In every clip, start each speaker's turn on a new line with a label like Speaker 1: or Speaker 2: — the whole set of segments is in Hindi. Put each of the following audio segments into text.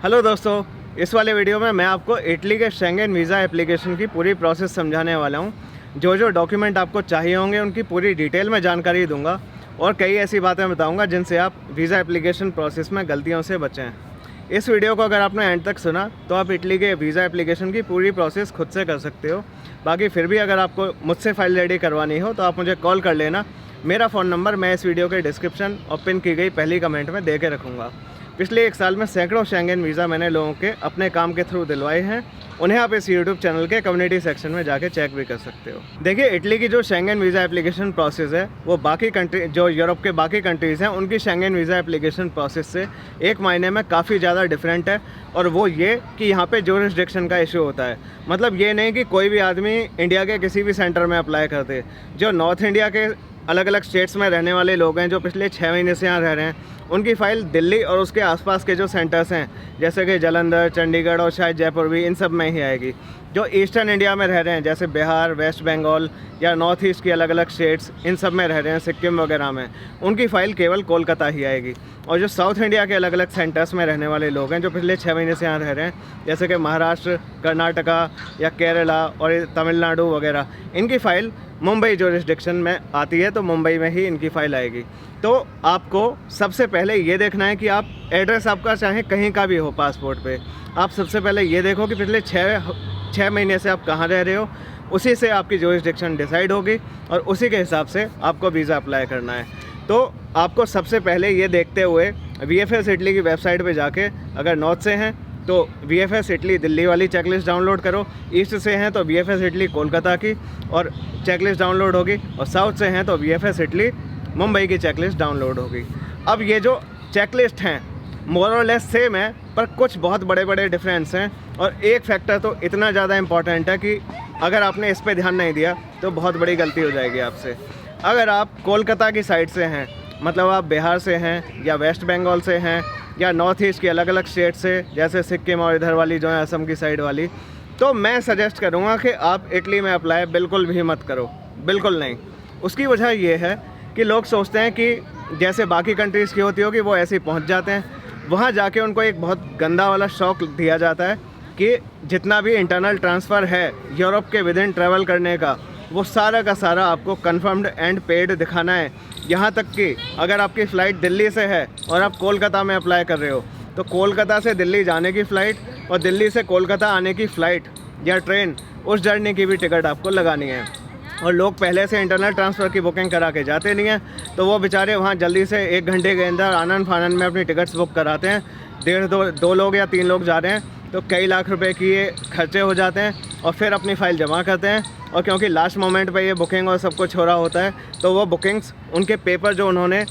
Speaker 1: हेलो दोस्तों, इस वाले वीडियो में मैं आपको इटली के शेंगेन वीज़ा एप्लीकेशन की पूरी प्रोसेस समझाने वाला हूँ। जो जो डॉक्यूमेंट आपको चाहिए होंगे उनकी पूरी डिटेल में जानकारी दूंगा और कई ऐसी बातें बताऊंगा जिनसे आप वीज़ा एप्लीकेशन प्रोसेस में गलतियों से बचें। इस वीडियो को अगर आपने एंड तक सुना तो आप इटली के वीज़ा एप्लीकेशन की पूरी प्रोसेस खुद से कर सकते हो। बाकी फिर भी अगर आपको मुझसे फ़ाइल रेडी करवानी हो तो आप मुझे कॉल कर लेना। मेरा फ़ोन नंबर मैं इस वीडियो के डिस्क्रिप्शन और पिन की गई पहली कमेंट में दे के रखूँगा। पिछले 1 साल में सैकड़ों शेंगेन वीज़ा मैंने लोगों के अपने काम के थ्रू दिलवाए हैं। उन्हें आप इस यूट्यूब चैनल के कम्युनिटी सेक्शन में जाके चेक भी कर सकते हो। देखिए, इटली की जो शेंगेन वीज़ा एप्लीकेशन प्रोसेस है वो बाकी कंट्री जो यूरोप के बाकी कंट्रीज़ हैं उनकी शेंगेन वीज़ा एप्लीकेशन प्रोसेस से एक मायने में काफ़ी ज़्यादा डिफरेंट है। और वो ये कि यहाँ पे ज्यूरिसडिक्शन का इशू होता है। मतलब ये नहीं कि कोई भी आदमी इंडिया के किसी भी सेंटर में अप्लाई कर दे। जो नॉर्थ इंडिया के अलग अलग स्टेट्स में रहने वाले लोग हैं जो पिछले 6 महीने से यहाँ रह रहे हैं, उनकी फ़ाइल दिल्ली और उसके आसपास के जो सेंटर्स हैं जैसे कि जालंधर, चंडीगढ़ और शायद जयपुर भी, इन सब में ही आएगी। जो ईस्टर्न इंडिया में रह रहे हैं जैसे बिहार, वेस्ट बंगाल या नॉर्थ ईस्ट की अलग अलग स्टेट्स, इन सब में रह रहे हैं, सिक्किम वगैरह में, उनकी फ़ाइल केवल कोलकाता ही आएगी। और जो साउथ इंडिया के अलग अलग सेंटर्स में रहने वाले लोग हैं जो पिछले 6 महीने से यहाँ रह रहे हैं जैसे कि महाराष्ट्र, कर्नाटका या केरला और तमिलनाडु वगैरह, इनकी फ़ाइल मुंबई ज्यूरिसडिक्शन में आती है, तो मुंबई में ही इनकी फ़ाइल आएगी। तो आपको सबसे पहले ये देखना है कि आप एड्रेस आपका चाहे कहीं का भी हो पासपोर्ट पे, आप सबसे पहले ये देखो कि पिछले 6 महीने से आप कहाँ रह रहे हो। उसी से आपकी ज्यूरिसडिक्शन डिसाइड होगी और उसी के हिसाब से आपको वीज़ा अप्लाई करना है। तो आपको सबसे पहले ये देखते हुए VFS इटली की वेबसाइट पे जाके, अगर नॉर्थ से हैं तो VFS इटली दिल्ली वाली चेकलिस्ट डाउनलोड करो, ईस्ट से हैं तो VFS इटली कोलकाता की और चेकलिस्ट डाउनलोड होगी, और साउथ से हैं तो VFS इटली मुंबई की चेकलिस्ट डाउनलोड होगी। अब ये जो चेकलिस्ट हैं मोर और लेस सेम है, पर कुछ बहुत बड़े बड़े डिफरेंस हैं। और एक फैक्टर तो इतना ज़्यादा इम्पॉर्टेंट है कि अगर आपने इस पे ध्यान नहीं दिया तो बहुत बड़ी गलती हो जाएगी आपसे। अगर आप कोलकाता की साइड से हैं, मतलब आप बिहार से हैं या वेस्ट बंगाल से हैं या नॉर्थ ईस्ट की अलग अलग स्टेट से जैसे सिक्किम और इधर वाली जो है असम की साइड वाली, तो मैं सजेस्ट करूँगा कि आप इटली में अप्लाई बिल्कुल भी मत करो, बिल्कुल नहीं। उसकी वजह ये है कि लोग सोचते हैं कि जैसे बाकी कंट्रीज़ की होती होगी वो ऐसे ही पहुँच जाते हैं। वहाँ जाके उनको एक बहुत गंदा वाला शौक दिया जाता है कि जितना भी इंटरनल ट्रांसफ़र है यूरोप के विद इन ट्रैवल करने का, वो सारा का सारा आपको कंफर्म्ड एंड पेड दिखाना है। यहाँ तक कि अगर आपकी फ़्लाइट दिल्ली से है और आप कोलकाता में अप्लाई कर रहे हो तो कोलकाता से दिल्ली जाने की फ़्लाइट और दिल्ली से कोलकाता आने की फ़्लाइट या ट्रेन, उस जर्नी की भी टिकट आपको लगानी है। और लोग पहले से इंटरनल ट्रांसफ़र की बुकिंग करा के जाते नहीं हैं, तो वो बेचारे वहाँ जल्दी से 1 घंटे के अंदर आनन फानन में अपनी टिकट्स बुक कराते हैं। 2 लोग या 3 लोग जा रहे हैं तो कई लाख रुपए की ये खर्चे हो जाते हैं और फिर अपनी फ़ाइल जमा करते हैं। और क्योंकि लास्ट मोमेंट पे ये बुकिंग और सब कुछ हो रहा होता है तो वो बुकिंग्स, उनके पेपर जो उन्होंने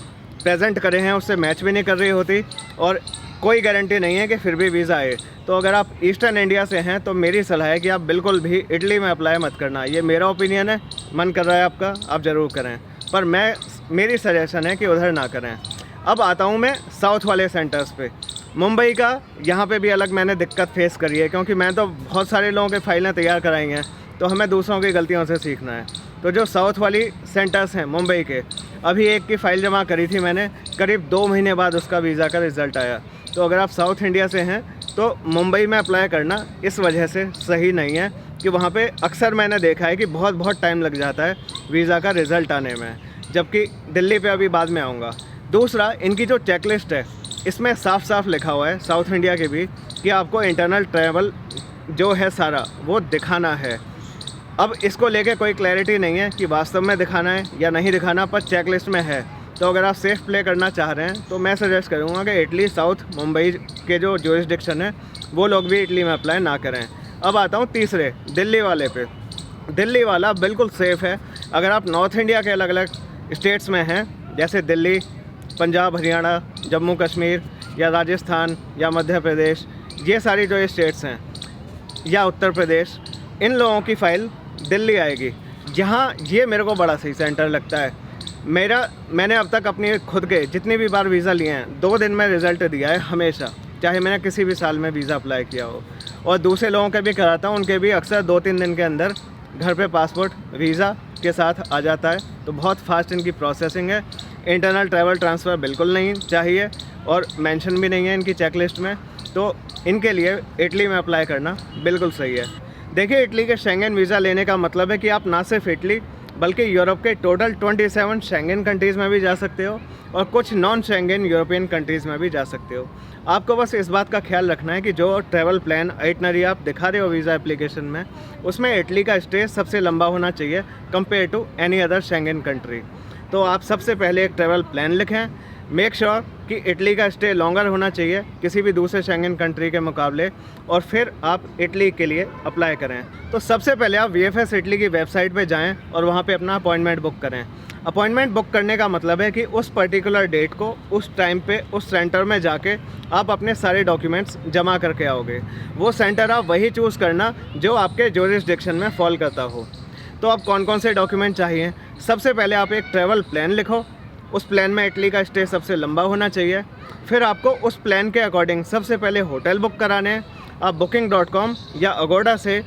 Speaker 1: प्रेजेंट करे हैं उससे मैच भी नहीं कर रही होती और कोई गारंटी नहीं है कि फिर भी वीज़ा आए। तो अगर आप ईस्टर्न इंडिया से हैं तो मेरी सलाह है कि आप बिल्कुल भी इटली में अप्लाई मत करना। ये मेरा ओपिनियन है, मन कर रहा है आपका, आप ज़रूर करें, पर मेरी सजेशन है कि उधर ना करें। अब आता हूँ मैं साउथ वाले सेंटर्स पे। मुंबई का यहाँ पे भी अलग मैंने दिक्कत फेस करी है, क्योंकि मैं तो बहुत सारे लोगों की फ़ाइलें तैयार कराई हैं, तो हमें दूसरों की गलतियों से सीखना है। तो जो साउथ वाली सेंटर्स हैं मुंबई के, अभी एक की फ़ाइल जमा करी थी मैंने, करीब 2 महीने बाद उसका वीज़ा का रिज़ल्ट आया। तो अगर आप साउथ इंडिया से हैं तो मुंबई में अप्लाई करना इस वजह से सही नहीं है कि वहाँ पे अक्सर मैंने देखा है कि बहुत टाइम लग जाता है वीज़ा का रिज़ल्ट आने में, जबकि दिल्ली पे अभी बाद में आऊँगा। दूसरा, इनकी जो चेकलिस्ट है इसमें साफ साफ लिखा हुआ है साउथ इंडिया के भी कि आपको इंटरनल ट्रैवल जो है सारा वो दिखाना है। अब इसको लेके कोई क्लैरिटी नहीं है कि वास्तव में दिखाना है या नहीं दिखाना, पर चेकलिस्ट में है। तो अगर आप सेफ़ प्ले करना चाह रहे हैं तो मैं सजेस्ट करूँगा कि इटली साउथ मुंबई के जो ज्यूरिसडिक्शन है वो लोग भी इटली में अप्लाई ना करें। अब आता हूँ तीसरे, दिल्ली वाले पे। दिल्ली वाला बिल्कुल सेफ़ है। अगर आप नॉर्थ इंडिया के अलग अलग स्टेट्स में हैं जैसे दिल्ली, पंजाब, हरियाणा, जम्मू कश्मीर या राजस्थान या मध्य प्रदेश, ये सारी जो स्टेट्स हैं, या उत्तर प्रदेश, इन लोगों की फ़ाइल दिल्ली आएगी। यहाँ ये मेरे को बड़ा सही सेंटर लगता है। मैंने अब तक अपनी खुद के जितनी भी बार वीज़ा लिए हैं 2 दिन में रिज़ल्ट दिया है हमेशा, चाहे मैंने किसी भी साल में वीज़ा अप्लाई किया हो। और दूसरे लोगों के भी कराता हूँ, उनके भी अक्सर 2-3 दिन के अंदर घर पे पासपोर्ट वीज़ा के साथ आ जाता है। तो बहुत फास्ट इनकी प्रोसेसिंग है। इंटरनल ट्रैवल ट्रांसफ़र बिल्कुल नहीं चाहिए और मेंशन भी नहीं है इनकी चेकलिस्ट में। तो इनके लिए इटली में अप्लाई करना बिल्कुल सही है। देखिए, इटली के शेंगन वीज़ा लेने का मतलब है कि आप ना सिर्फ इटली बल्कि यूरोप के टोटल 27 शेंगन कंट्रीज़ में भी जा सकते हो और कुछ नॉन शेंगन यूरोपियन कंट्रीज़ में भी जा सकते हो। आपको बस इस बात का ख्याल रखना है कि जो ट्रैवल प्लान आइटनरी आप दिखा रहे हो वीज़ा एप्लीकेशन में, उसमें इटली का स्टे सबसे लंबा होना चाहिए compare to any other Schengen country. तो आप सबसे पहले एक ट्रैवल प्लान लिखें, मेक श्योर कि इटली का स्टे लॉन्गर होना चाहिए किसी भी दूसरे शेंगन कंट्री के मुकाबले, और फिर आप इटली के लिए अप्लाई करें। तो सबसे पहले आप VFS इटली की वेबसाइट पे जाएं और वहाँ पे अपना अपॉइंटमेंट बुक करें। अपॉइंटमेंट बुक करने का मतलब है कि उस पर्टिकुलर डेट को उस टाइम पे उस सेंटर में जाके आप अपने सारे डॉक्यूमेंट्स जमा करके आओगे। वो सेंटर आप वही चूज़ करना जो आपके जुरिसडिक्शन में फॉल करता हो। तो अब कौन कौन से डॉक्यूमेंट चाहिए? सबसे पहले आप एक ट्रैवल प्लान लिखो, उस प्लान में इटली का स्टे सबसे लंबा होना चाहिए। फिर आपको उस प्लान के अकॉर्डिंग सबसे पहले होटल बुक कराने हैं। आप booking.com या अगोडा से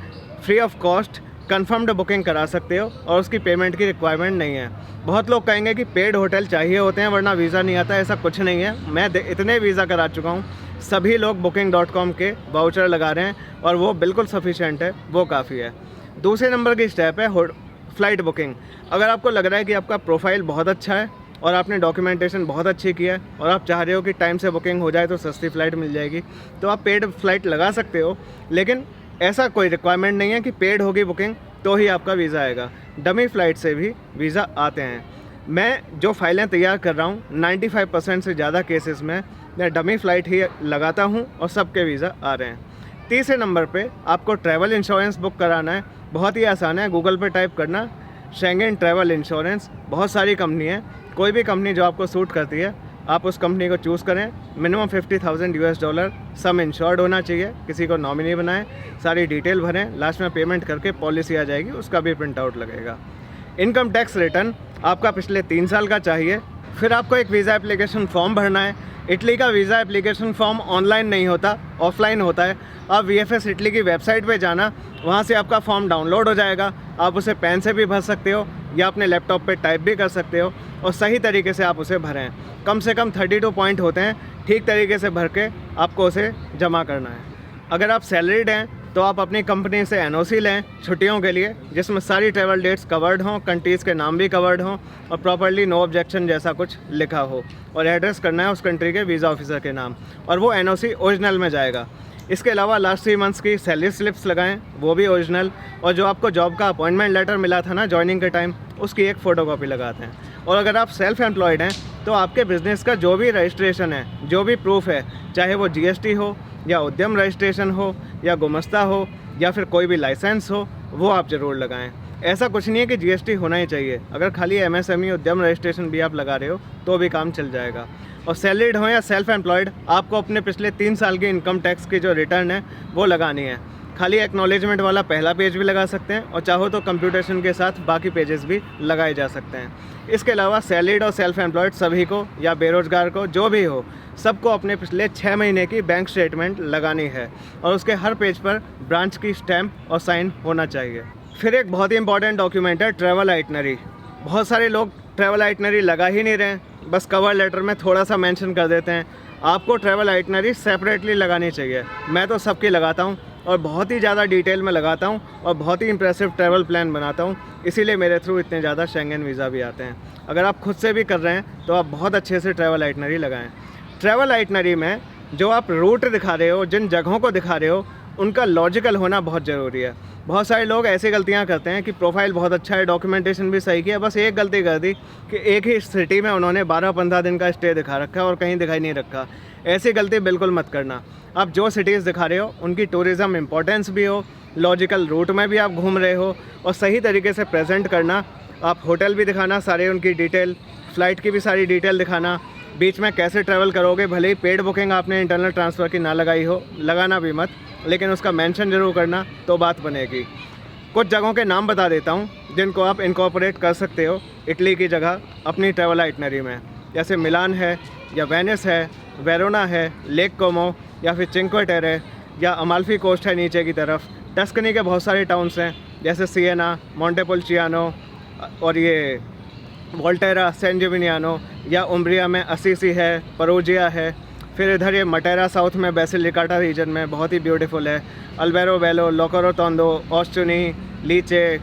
Speaker 1: free of cost confirmed booking करा सकते हो और उसकी पेमेंट की रिक्वायरमेंट नहीं है। बहुत लोग कहेंगे कि पेड होटल चाहिए होते हैं वरना वीज़ा नहीं आता, ऐसा कुछ नहीं है। मैं इतने वीज़ा करा चुका हूँ, सभी लोग booking.com के वाउचर लगा रहे हैं और वो बिल्कुल सफिशेंट है, वो काफ़ी है। दूसरे नंबर की स्टेप है फ़्लाइट बुकिंग। अगर आपको लग रहा है कि आपका प्रोफाइल बहुत अच्छा है और आपने डॉक्यूमेंटेशन बहुत अच्छी की है और आप चाह रहे हो कि टाइम से बुकिंग हो जाए तो सस्ती फ़्लाइट मिल जाएगी, तो आप पेड फ़्लाइट लगा सकते हो। लेकिन ऐसा कोई रिक्वायरमेंट नहीं है कि पेड होगी बुकिंग तो ही आपका वीज़ा आएगा। डमी फ़्लाइट से भी वीज़ा आते हैं। मैं जो फ़ाइलें तैयार कर रहा हूँ 95% से ज़्यादा केसेस में मैं डमी फ़्लाइट ही लगाता हूँ और सबके वीज़ा आ रहे हैं। तीसरे नंबर पे आपको ट्रैवल इंश्योरेंस बुक कराना है। बहुत ही आसान है, गूगल पे टाइप करना शेंगन ट्रैवल इंश्योरेंस। बहुत सारी कंपनी है, कोई भी कंपनी जो आपको सूट करती है आप उस कंपनी को चूज़ करें। मिनिमम $50,000 सम इंश्योर्ड होना चाहिए, किसी को नॉमिनी बनाएं, सारी डिटेल भरें, लास्ट में पेमेंट करके पॉलिसी आ जाएगी, उसका भी प्रिंट आउट लगेगा। इनकम टैक्स रिटर्न आपका पिछले 3 साल का चाहिए। फिर आपको एक वीज़ा एप्लीकेशन फॉर्म भरना है। इटली का वीज़ा एप्लीकेशन फॉर्म ऑनलाइन नहीं होता, ऑफलाइन होता है। आप VFS इटली की वेबसाइट पे जाना, वहाँ से आपका फॉर्म डाउनलोड हो जाएगा। आप उसे पेन से भी भर सकते हो या अपने लैपटॉप पे टाइप भी कर सकते हो और सही तरीके से आप उसे भरें। कम से कम 32 पॉइंट होते हैं, ठीक तरीके से भर के आपको उसे जमा करना है। अगर आप सैलरीड हैं तो आप अपनी कंपनी से NOC लें छुट्टियों के लिए, जिसमें सारी ट्रैवल डेट्स कवर्ड हों, कंट्रीज़ के नाम भी कवर्ड हों और प्रॉपर्ली नो ऑब्जेक्शन जैसा कुछ लिखा हो, और एड्रेस करना है उस कंट्री के वीज़ा ऑफिसर के नाम, और वो NOC ओरिजिनल में जाएगा। इसके अलावा लास्ट 3 मंथ्स की सैलरी स्लिप्स लगाएं, वो भी ओरिजिनल, और जो आपको जॉब का अपॉइंटमेंट लेटर मिला था ना जॉइनिंग के टाइम, उसकी एक फ़ोटोकॉपी लगाते हैं। और अगर आप सेल्फ एम्प्लॉयड हैं तो आपके बिज़नेस का जो भी रजिस्ट्रेशन है, जो भी प्रूफ है, चाहे वो GST हो या उद्यम रजिस्ट्रेशन हो या गुमस्ता हो या फिर कोई भी लाइसेंस हो, वो आप ज़रूर लगाएं। ऐसा कुछ नहीं है कि GST होना ही चाहिए, अगर खाली MSME उद्यम रजिस्ट्रेशन भी आप लगा रहे हो तो भी काम चल जाएगा। और सैलरीड हो या सेल्फ एम्प्लॉयड, आपको अपने पिछले 3 साल की इनकम टैक्स की जो रिटर्न है वो लगानी है। खाली एक्नॉलेजमेंट वाला पहला पेज भी लगा सकते हैं और चाहो तो कंप्यूटेशन के साथ बाकी पेजेस भी लगाए जा सकते हैं। इसके अलावा सैलरीड और सेल्फ एम्प्लॉयड सभी को या बेरोज़गार को जो भी हो, सबको अपने पिछले 6 महीने की बैंक स्टेटमेंट लगानी है और उसके हर पेज पर ब्रांच की स्टैंप और साइन होना चाहिए। फिर एक बहुत ही इंपॉर्टेंट डॉक्यूमेंट है ट्रैवल आइटनरी। बहुत सारे लोग ट्रैवल आइटनरी लगा ही नहीं रहे, बस कवर लेटर में थोड़ा सा मेंशन कर देते हैं। आपको ट्रैवल आइटनरी सेपरेटली लगानी चाहिए। मैं तो सबकी लगाता हूँ और बहुत ही ज़्यादा डिटेल में लगाता हूँ और बहुत ही इंप्रेसिव ट्रैवल प्लान बनाता हूँ, इसीलिए मेरे थ्रू इतने ज़्यादा शेंगन वीज़ा भी आते हैं। अगर आप खुद से भी कर रहे हैं तो आप बहुत अच्छे से ट्रैवल आइटनरी लगाएं। ट्रैवल आइटनरी में जो आप रूट दिखा रहे हो, जिन जगहों को दिखा रहे हो, उनका लॉजिकल होना बहुत ज़रूरी है। बहुत सारे लोग ऐसी गलतियां करते हैं कि प्रोफाइल बहुत अच्छा है, डॉक्यूमेंटेशन भी सही किया, बस एक गलती कर दी कि एक ही सिटी में उन्होंने 12-15 दिन का स्टे दिखा रखा और कहीं दिखाई नहीं रखा। ऐसी गलती बिल्कुल मत करना। आप जो सिटीज़ दिखा रहे हो उनकी टूरिज़्म इंपॉर्टेंस भी हो, लॉजिकल रूट में भी आप घूम रहे हो और सही तरीके से प्रेजेंट करना। आप होटल भी दिखाना, सारे उनकी डिटेल, फ़्लाइट की भी सारी डिटेल दिखाना, बीच में कैसे ट्रैवल करोगे, भले ही पेड बुकिंग आपने इंटरनल ट्रांसफ़र की ना लगाई हो, लगाना भी मत, लेकिन उसका मेंशन ज़रूर करना तो बात बनेगी। कुछ जगहों के नाम बता देता हूँ जिनको आप इनकॉर्पोरेट कर सकते हो इटली की जगह अपनी ट्रैवल आइटनरी में, जैसे मिलान है या वेनिस है, वेरोना है, लेक कोमो या फिर चिंक्वे टेरे या अमाल्फी कोस्ट है नीचे की तरफ। टस्कनी के बहुत सारे टाउन्स हैं जैसे सिएना, मोंटेपुल्चियानो और ये वोल्टेरा, सैन जिमिनियानो, या उम्ब्रिया में असीसी है, परोजिया है। फिर इधर ये मटेरा साउथ में बेसिलिकाटा रीजन में बहुत ही ब्यूटीफुल है। अल्बेरो बेलो, लोकोरोटोंडो, ओस्टुनी, लीचे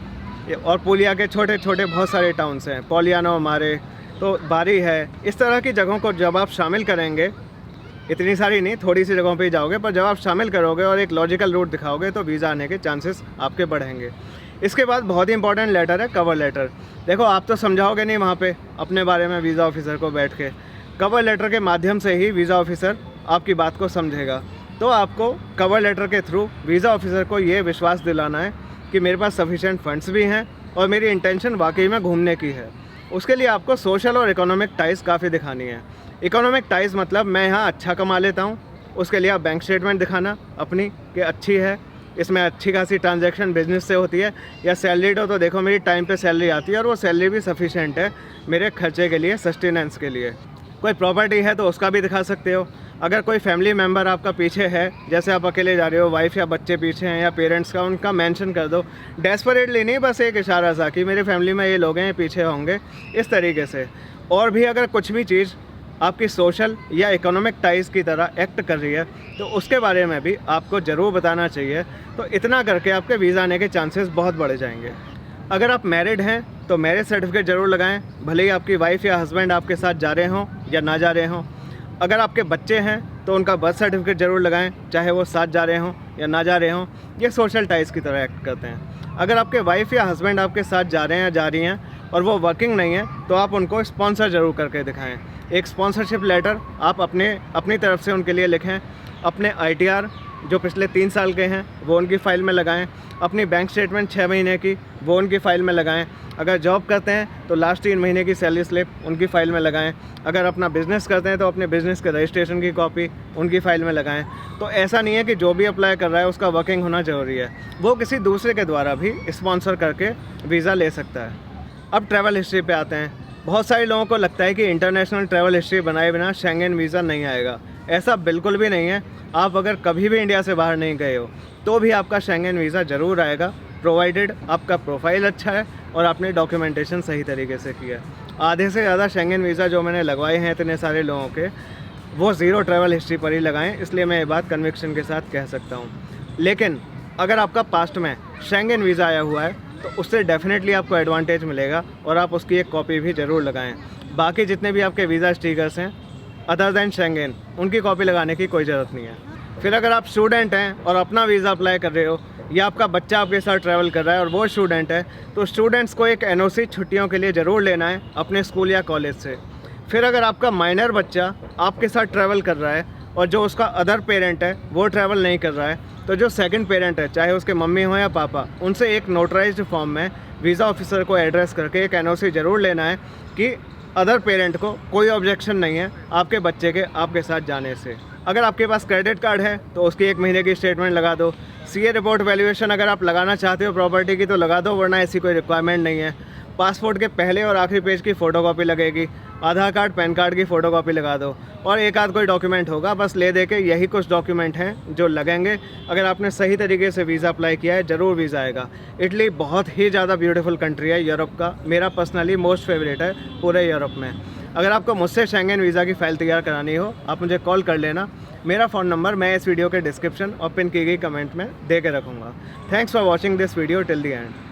Speaker 1: और पुलिया के छोटे छोटे बहुत सारे टाउन्स हैं, पोलियानो मारे, तो बारी है। इस तरह की जगहों को जब आप शामिल करेंगे, इतनी सारी नहीं, थोड़ी सी जगहों पे ही जाओगे, पर जब आप शामिल करोगे और एक लॉजिकल रूट दिखाओगे तो वीज़ा आने के चांसेस आपके बढ़ेंगे। इसके बाद बहुत ही इंपॉर्टेंट लेटर है कवर लेटर। देखो आप तो समझाओगे नहीं वहाँ पे अपने बारे में वीज़ा ऑफिसर को बैठ के, कवर लेटर के माध्यम से ही वीज़ा ऑफिसर आपकी बात को समझेगा। तो आपको कवर लेटर के थ्रू वीज़ा ऑफिसर को ये विश्वास दिलाना है कि मेरे पास सफिशेंट फंड्स भी हैं और मेरी इंटेंशन वाकई में घूमने की है। उसके लिए आपको सोशल और इकोनॉमिक टाइज़ काफ़ी दिखानी है। इकोनॉमिक टाइज़ मतलब मैं यहाँ अच्छा कमा लेता हूँ, उसके लिए आप बैंक स्टेटमेंट दिखाना अपनी कि अच्छी है, इसमें अच्छी खासी ट्रांजैक्शन बिजनेस से होती है, या सैलरीड हो तो देखो मेरी टाइम पे सैलरी आती है और वो सैलरी भी सफिशेंट है मेरे खर्चे के लिए, सस्टेनेंस के लिए। कोई प्रॉपर्टी है तो उसका भी दिखा सकते हो। अगर कोई फैमिली मेम्बर आपका पीछे है, जैसे आप अकेले जा रहे हो, वाइफ या बच्चे पीछे हैं या पेरेंट्स का, उनका मेंशन कर दो। डेस्परेटली नहीं, बस एक इशारा सा कि मेरी फैमिली में ये लोग हैं, पीछे होंगे, इस तरीके से। और भी अगर कुछ भी चीज़ आपकी सोशल या इकोनॉमिक टाइज़ की तरह एक्ट कर रही है तो उसके बारे में भी आपको ज़रूर बताना चाहिए। तो इतना करके आपके वीज़ा आने के चांसेस बहुत बढ़ जाएंगे। अगर आप मैरिड हैं तो मैरिज सर्टिफिकेट ज़रूर लगाएं, भले ही आपकी वाइफ या हस्बैंड आपके साथ जा रहे हों या ना जा रहे हों। अगर आपके बच्चे हैं तो उनका बर्थ सर्टिफिकेट ज़रूर लगाएं, चाहे वो साथ जा रहे हों या ना जा रहे हों। ये सोशल टाइज़ की तरह एक्ट करते हैं। अगर आपके वाइफ या हस्बैंड आपके साथ जा रहे हैं या जा रही हैं और वो वर्किंग नहीं है तो आप उनको स्पॉन्सर ज़रूर करके दिखाएं। एक स्पॉन्सरशिप लेटर आप अपनी तरफ से उनके लिए लिखें। अपने ITR जो पिछले 3 साल के हैं वो उनकी फ़ाइल में लगाएं। अपनी बैंक स्टेटमेंट 6 महीने की वो उनकी फ़ाइल में लगाएं। अगर जॉब करते हैं तो लास्ट 3 महीने की सैलरी स्लिप उनकी फ़ाइल में लगाएं। अगर अपना बिज़नेस करते हैं तो अपने बिज़नेस के रजिस्ट्रेशन की कॉपी उनकी फ़ाइल में लगाएं। तो ऐसा नहीं है कि जो भी अप्लाई कर रहा है उसका वर्किंग होना ज़रूरी है, वो किसी दूसरे के द्वारा भी स्पॉन्सर करके वीज़ा ले सकता है। अब ट्रैवल हिस्ट्री पे आते हैं। बहुत सारे लोगों को लगता है कि इंटरनेशनल ट्रैवल हिस्ट्री बनाए बिना शेंगेन वीज़ा नहीं आएगा। ऐसा बिल्कुल भी नहीं है। आप अगर कभी भी इंडिया से बाहर नहीं गए हो तो भी आपका शेंगेन वीज़ा ज़रूर आएगा, प्रोवाइडेड आपका प्रोफाइल अच्छा है और आपने डॉक्यूमेंटेशन सही तरीके से किया है। आधे से ज़्यादा शेंगेन वीज़ा जो मैंने लगवाए हैं इतने सारे लोगों के, वो ज़ीरो ट्रैवल हिस्ट्री पर ही लगाएं, इसलिए मैं ये बात कन्विक्शन के साथ कह सकता हूँ। लेकिन अगर आपका पास्ट में शेंगेन वीज़ा आया हुआ है तो उससे डेफिनेटली आपको एडवांटेज मिलेगा और आप उसकी एक कॉपी भी ज़रूर लगाएं। बाकी जितने भी आपके वीज़ा स्टिकर्स हैं अदर दैन शेंगेन, उनकी कॉपी लगाने की कोई ज़रूरत नहीं है। फिर अगर आप स्टूडेंट हैं और अपना वीज़ा अप्लाई कर रहे हो या आपका बच्चा आपके साथ ट्रैवल कर रहा है और वो स्टूडेंट है, तो स्टूडेंट्स को एक NOC छुट्टियों के लिए ज़रूर लेना है अपने स्कूल या कॉलेज से। फिर अगर आपका माइनर बच्चा आपके साथ ट्रैवल कर रहा है और जो उसका अदर पेरेंट है वो ट्रैवल नहीं कर रहा है, तो जो सेकंड पेरेंट है, चाहे उसके मम्मी हो या पापा, उनसे एक नोटराइज्ड फॉर्म में वीज़ा ऑफिसर को एड्रेस करके एक NOC ज़रूर लेना है कि अदर पेरेंट को कोई ऑब्जेक्शन नहीं है आपके बच्चे के आपके साथ जाने से। अगर आपके पास क्रेडिट कार्ड है तो उसकी 1 महीने की स्टेटमेंट लगा दो। CA रिपोर्ट वैल्यूएशन अगर आप लगाना चाहते हो प्रॉपर्टी की तो लगा दो, वरना ऐसी कोई रिक्वायरमेंट नहीं है। पासपोर्ट के पहले और आखिरी पेज की फ़ोटोकॉपी लगेगी। आधार कार्ड, पैन कार्ड की फ़ोटोकॉपी लगा दो और एक आध कोई डॉक्यूमेंट होगा, बस ले दे के। यही कुछ डॉक्यूमेंट हैं जो लगेंगे। अगर आपने सही तरीके से वीज़ा अप्लाई किया है ज़रूर वीज़ा आएगा। इटली बहुत ही ज़्यादा ब्यूटीफुल कंट्री है यूरोप का, मेरा पर्सनली मोस्ट फेवरेट है पूरे यूरोप में। अगर आपको मुझसे शेंगेन वीज़ा की फ़ाइल तैयार करानी हो आप मुझे कॉल कर लेना। मेरा फ़ोन नंबर मैं इस वीडियो के डिस्क्रिप्शन और पिन की गई कमेंट में दे के रखूँगा। Thanks for watching this video till the end.